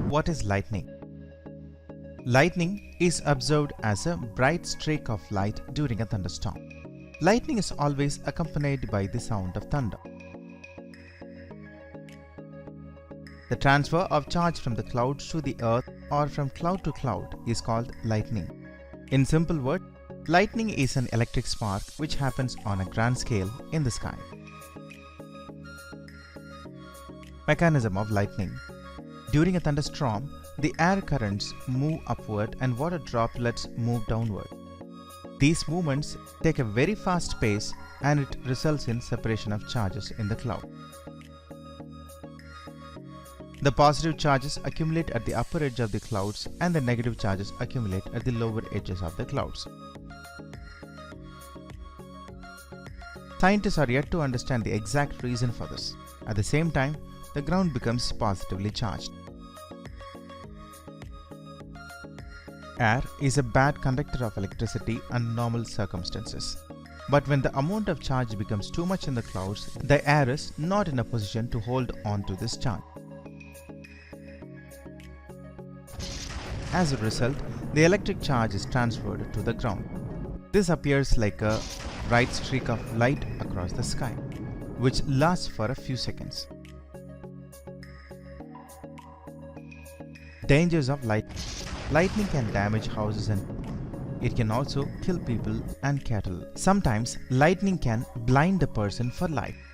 What is lightning? Lightning is observed as a bright streak of light during a thunderstorm. Lightning is always accompanied by the sound of thunder. The transfer of charge from the clouds to the earth or from cloud to cloud is called lightning. In simple words, lightning is an electric spark which happens on a grand scale in the sky. Mechanism of lightning. During a thunderstorm, the air currents move upward and water droplets move downward. These movements take a very fast pace and it results in separation of charges in the cloud. The positive charges accumulate at the upper edge of the clouds and the negative charges accumulate at the lower edges of the clouds. Scientists are yet to understand the exact reason for this. At the same time, the ground becomes positively charged. Air is a bad conductor of electricity under normal circumstances. But when the amount of charge becomes too much in the clouds, the air is not in a position to hold on to this charge. As a result, the electric charge is transferred to the ground. This appears like a bright streak of light across the sky, which lasts for a few seconds. Dangers of lightning. Lightning can damage houses and it can also kill people and cattle. Sometimes lightning can blind a person for life.